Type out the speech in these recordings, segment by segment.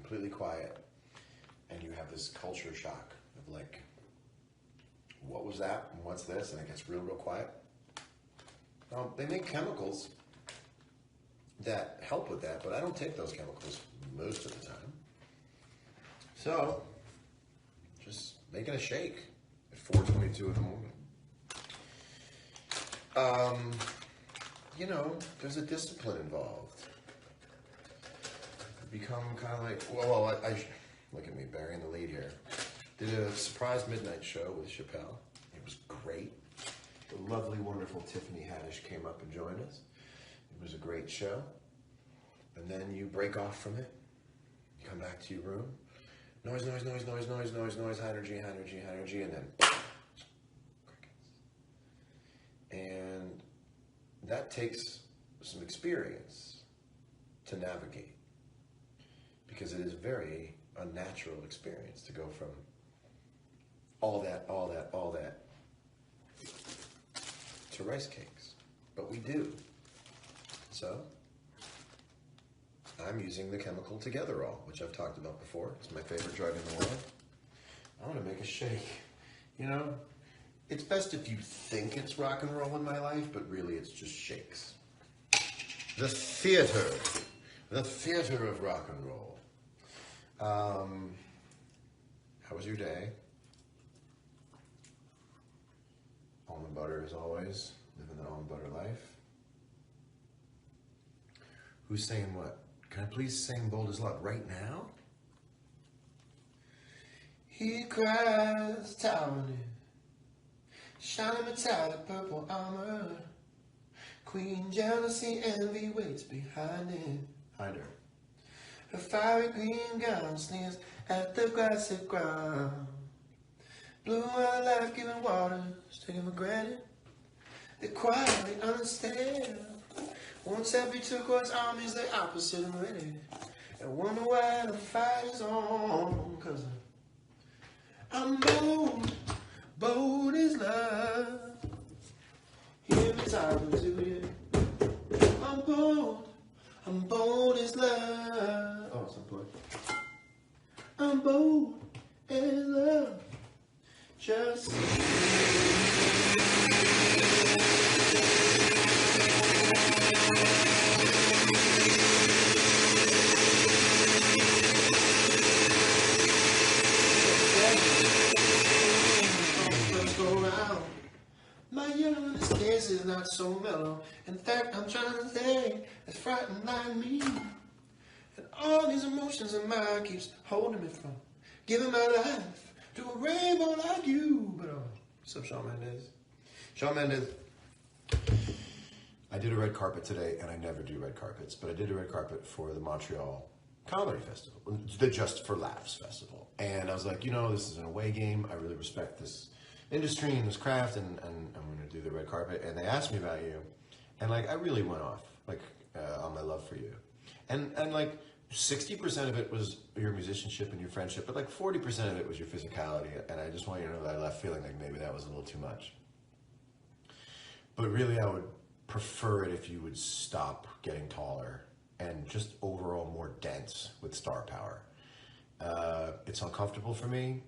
completely quiet, and you have this culture shock of like, what was that and what's this, and it gets real quiet. They make chemicals that help with that, but I don't take those chemicals most of the time. So, just making a shake at 4:22 in the morning. There's a discipline involved. You become kind of like, look at me burying the lead here. Did a surprise midnight show with Chappelle. It was great. The lovely, wonderful Tiffany Haddish came up and joined us. It was a great show. And then you break off from it. You come back to your room. Noise, high energy, and then crickets. And that takes some experience to navigate, because it is a very unnatural experience to go from all that to rice cakes. But we do. So I'm using the chemical Togetherall, which I've talked about before. It's my favorite drug in the world. I want to make a shake. It's best if you think it's rock and roll in my life, but really it's just shakes. The theater of rock and roll. How was your day? Almond butter as always, living the almond butter life. Who's saying what? Can I please sing Bold as Love right now? He cries, towering, shining metallic purple armor. Queen jealousy, envy waits behind him. Hide her. Her fiery green gown sneers at the grassy ground. Blue-eyed life-giving waters, taken for granted. They quietly understand. Once every turquoise armies, the opposite are ready. And wonder why the fight is on. 'Cause I'm bold, bold as love. Here it's talking to you. I'm bold as love. Oh, it's unplugged. I'm bold as love. Just first go round. My yellowness case is not so mellow. In fact, I'm trying to think that's frightened like me. And all these emotions in mine keeps holding me from giving my life to a rainbow like you. But what's up, Shawn Mendes? Shawn Mendes. I did a red carpet today, and I never do red carpets, but I did a red carpet for the Montreal Comedy Festival, the Just for Laughs Festival. And I was like, this is an away game. I really respect this industry and this craft, and I'm going to do the red carpet. And they asked me about you, and I really went off on my love for you, and 60% of it was your musicianship and your friendship, but 40% of it was your physicality. And I just want you to know that I left feeling like maybe that was a little too much. But really, I would prefer it if you would stop getting taller and just overall more dense with star power. It's uncomfortable for me.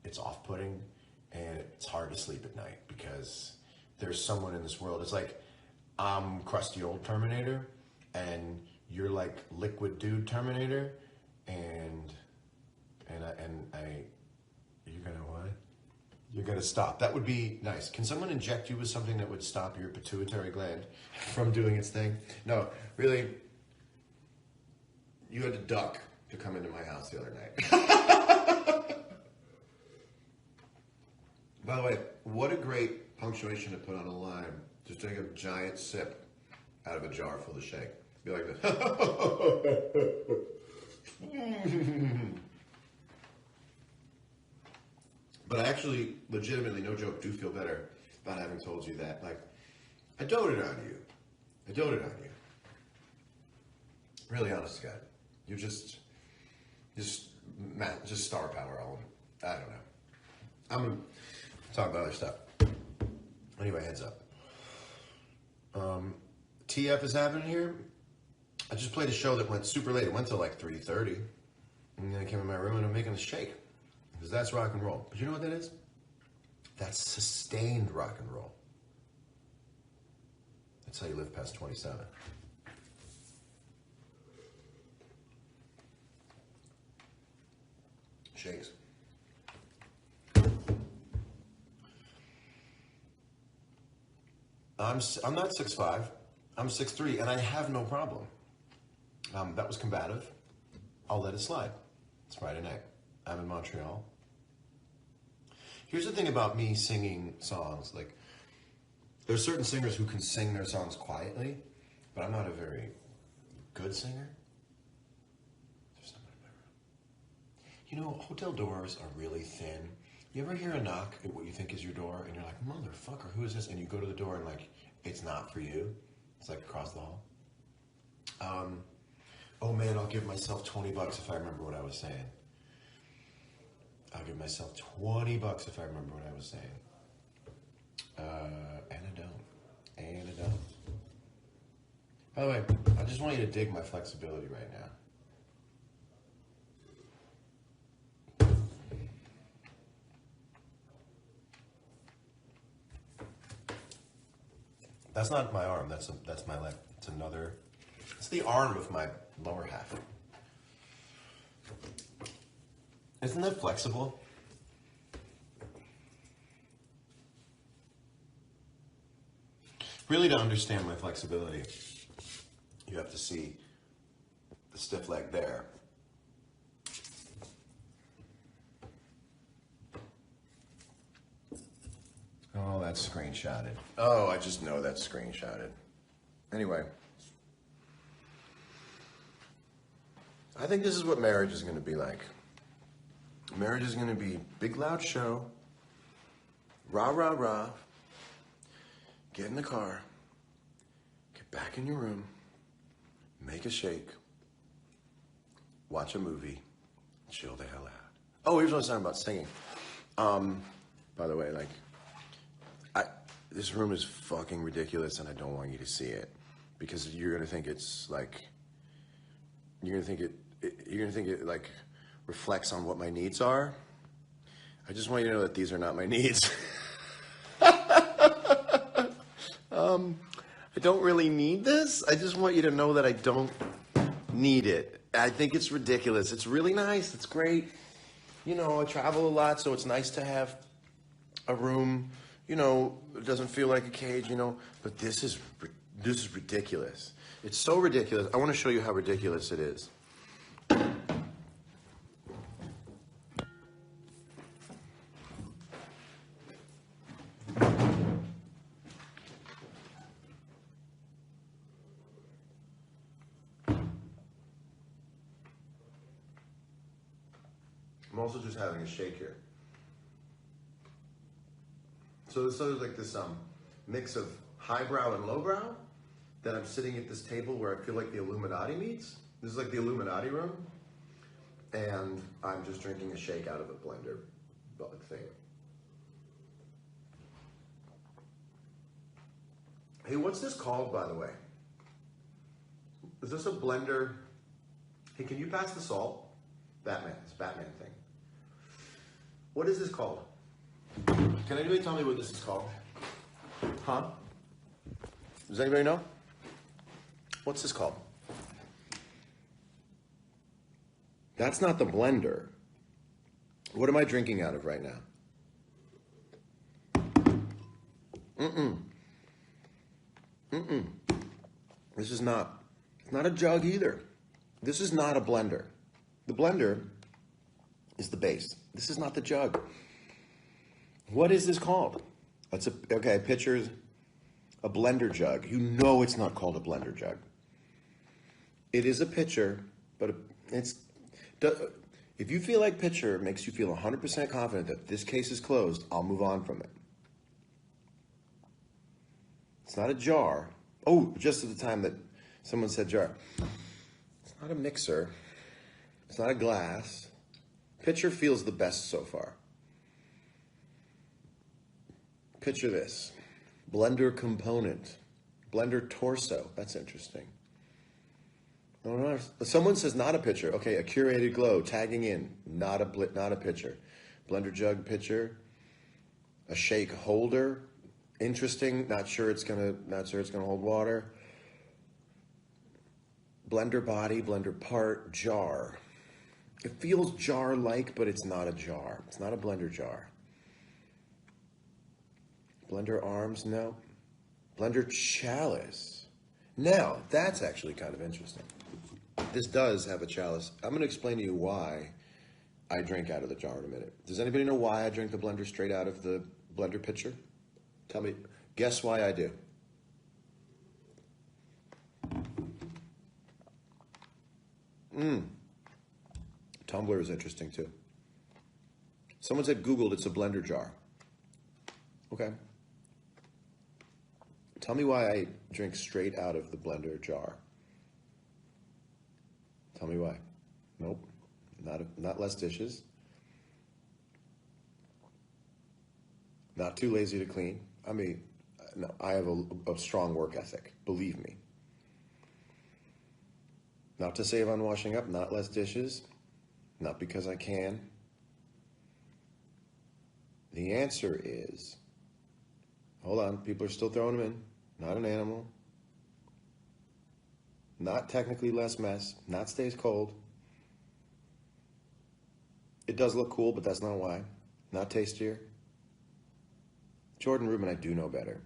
It's off-putting, and it's hard to sleep at night because there's someone in this world. It's like I'm crusty old Terminator, and you're like liquid dude Terminator, and you're gonna what? You're gonna stop. That would be nice. Can someone inject you with something that would stop your pituitary gland from doing its thing? No, really. You had to duck to come into my house the other night. By the way, what a great punctuation to put on a line. Just take a giant sip out of a jar full of shake. Be like this. But I actually, legitimately, no joke, do feel better about having told you that. I doted on you. Really, honest to God. You're just star power. I don't know. I'm going to talk about other stuff. Anyway, heads up. TF is happening here. I just played a show that went super late. It went till like 3:30. And then I came in my room and I'm making a shake. Because that's rock and roll. But you know what that is? That's sustained rock and roll. That's how you live past 27. Shakes. I'm not 6'5". I'm 6'3", and I have no problem. That was combative. I'll let it slide. It's Friday night. I'm in Montreal. Here's the thing about me singing songs. Like, there's certain singers who can sing their songs quietly, but I'm not a very good singer. There's someone in my room. You know, hotel doors are really thin. You ever hear a knock at what you think is your door, and you're like, motherfucker, who is this? And you go to the door, and like, it's not for you. It's like across the hall. Oh man, I'll give myself $20 if I remember what I was saying. I'll give myself $20 if I remember what I was saying. And I don't. By the way, I just want you to dig my flexibility right now. That's not my arm. That's my leg. It's the arm of my lower half. Isn't that flexible? Really, to understand my flexibility, you have to see the stiff leg there. Oh, that's screenshotted. Oh, I just know that's screenshotted. Anyway. I think this is what marriage is going to be like. Marriage is going to be big loud show, rah, rah, rah, get in the car, get back in your room, make a shake, watch a movie, chill the hell out. Oh, here's what I was talking about, singing. By the way, like, this room is fucking ridiculous and I don't want you to see it because you're going to think it's like, you're going to think it like reflects on what my needs are. I just want you to know that these are not my needs. I don't really need this. I just want you to know that I don't need it. I think it's ridiculous. It's really nice. It's great. You know, I travel a lot, so it's nice to have a room, you know, it doesn't feel like a cage, you know, but this is ridiculous. It's so ridiculous. I want to show you how ridiculous it is. I'm also just having a shake here. So this is like this mix of highbrow and lowbrow. Then I'm sitting at this table where I feel like the Illuminati meets. This is like the Illuminati room. And I'm just drinking a shake out of a blender thing. Hey, what's this called, by the way? Is this a blender? Hey, can you pass the salt? It's Batman thing. What is this called? Can anybody tell me what this is called? Huh? Does anybody know? What's this called? That's not the blender. What am I drinking out of right now? This is not, it's not a jug either. This is not a blender. The blender is the base. This is not the jug. What is this called? Okay, a pitcher, a blender jug. You know it's not called a blender jug. It is a pitcher, but if you feel like pitcher makes you feel 100% confident that this case is closed, I'll move on from it. It's not a jar. Oh, just at the time that someone said jar. It's not a mixer. It's not a glass. Pitcher feels the best so far. Picture this. Blender component. Blender torso. That's interesting. I don't know. Someone says not a pitcher. Okay, a curated glow, tagging in, not a pitcher. Blender jug pitcher, a shake holder, interesting. Not sure it's gonna hold water. Blender body, blender part, jar. It feels jar-like, but it's not a jar. It's not a blender jar. Blender arms, no. Blender chalice. Now, that's actually kind of interesting. This does have a chalice. I'm going to explain to you why I drink out of the jar in a minute. Does anybody know why I drink the blender straight out of the blender pitcher? Tell me. Guess why I do. Tumbler is interesting too. Someone said Googled, it's a blender jar. Okay. Tell me why I drink straight out of the blender jar. Tell me why. Nope. Not less dishes. Not too lazy to clean. I mean, no, I have a strong work ethic. Believe me. Not to save on washing up. Not less dishes. Not because I can. The answer is, hold on, people are still throwing them in. Not an animal. Not technically less mess. Not stays cold. It does look cool, but that's not why. Not tastier. Jordan Rubin, I do know better.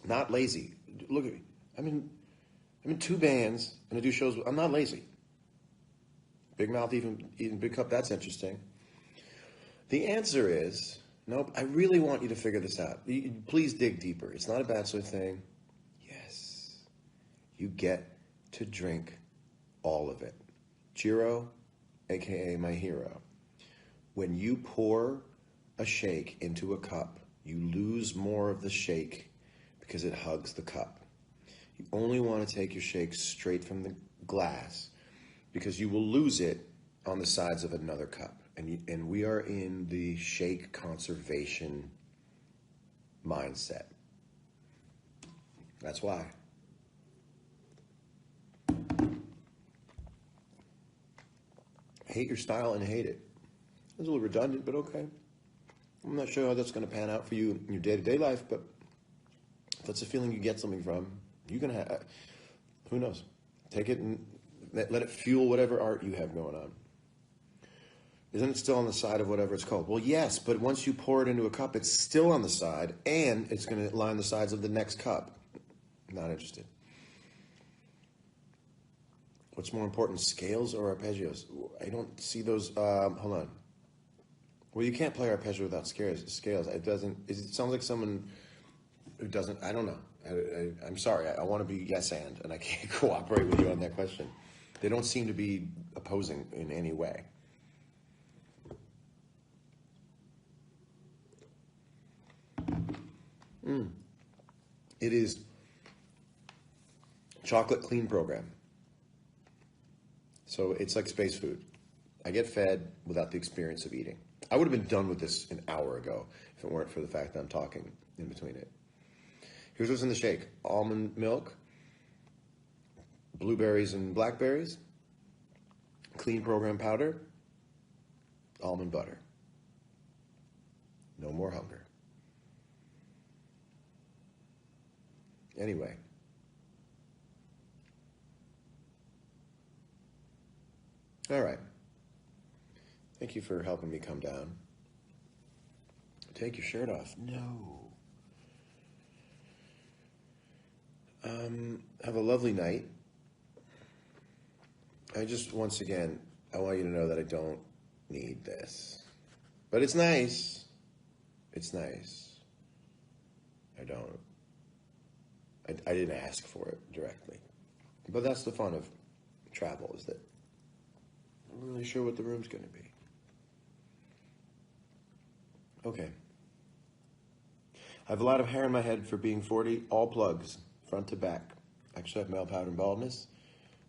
Not lazy. Look at me. I'm in 2 bands and I do shows. I'm not lazy. Big mouth, even big cup. That's interesting. The answer is, nope. I really want you to figure this out. Please dig deeper. It's not a bachelor thing. Yes. You get to drink all of it. Jiro, aka my hero. When you pour a shake into a cup, you lose more of the shake because it hugs the cup. You only want to take your shake straight from the glass because you will lose it on the sides of another cup. And we are in the shake conservation mindset. That's why. Hate your style and hate it. It's a little redundant, but okay. I'm not sure how that's going to pan out for you in your day-to-day life, but if that's a feeling you get something from, you're going to have, who knows? Take it and let it fuel whatever art you have going on. Isn't it still on the side of whatever it's called? Well, yes, but once you pour it into a cup, it's still on the side, and it's going to line the sides of the next cup. Not interested. What's more important, scales or arpeggios? I don't see those. Hold on. Well, you can't play arpeggio without scales. It sounds like someone who doesn't. I don't know. I'm sorry. I want to be yes and I can't cooperate with you on that question. They don't seem to be opposing in any way. It is chocolate clean program. So it's like space food. I get fed without the experience of eating. I would have been done with this an hour ago if it weren't for the fact that I'm talking in between it. Here's what's in the shake. Almond milk, blueberries and blackberries, clean program powder, almond butter. No more hunger. Anyway. All right. Thank you for helping me come down. Take your shirt off. No. Have a lovely night. Once again, I want you to know that I don't need this. But it's nice. It's nice. I didn't ask for it directly. But that's the fun of travel, is that I'm not really sure what the room's going to be. Okay. I have a lot of hair in my head for being 40, all plugs, front to back. Actually, I have male pattern baldness,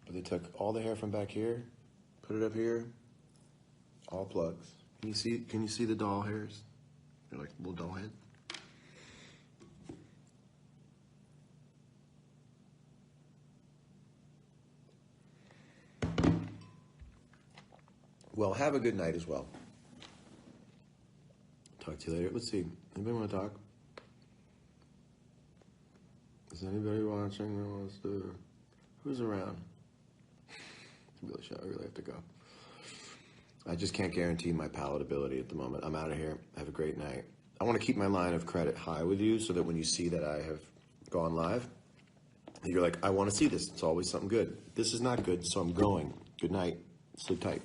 but they took all the hair from back here, put it up here, all plugs. Can you see the doll hairs? They're like little doll head. Well, have a good night as well. Talk to you later. Let's see. Anybody want to talk? Is anybody watching that wants to? Who's around? I really have to go. I just can't guarantee my palatability at the moment. I'm out of here. Have a great night. I want to keep my line of credit high with you so that when you see that I have gone live, you're like, I want to see this. It's always something good. This is not good, so I'm going. Good night. Sleep tight.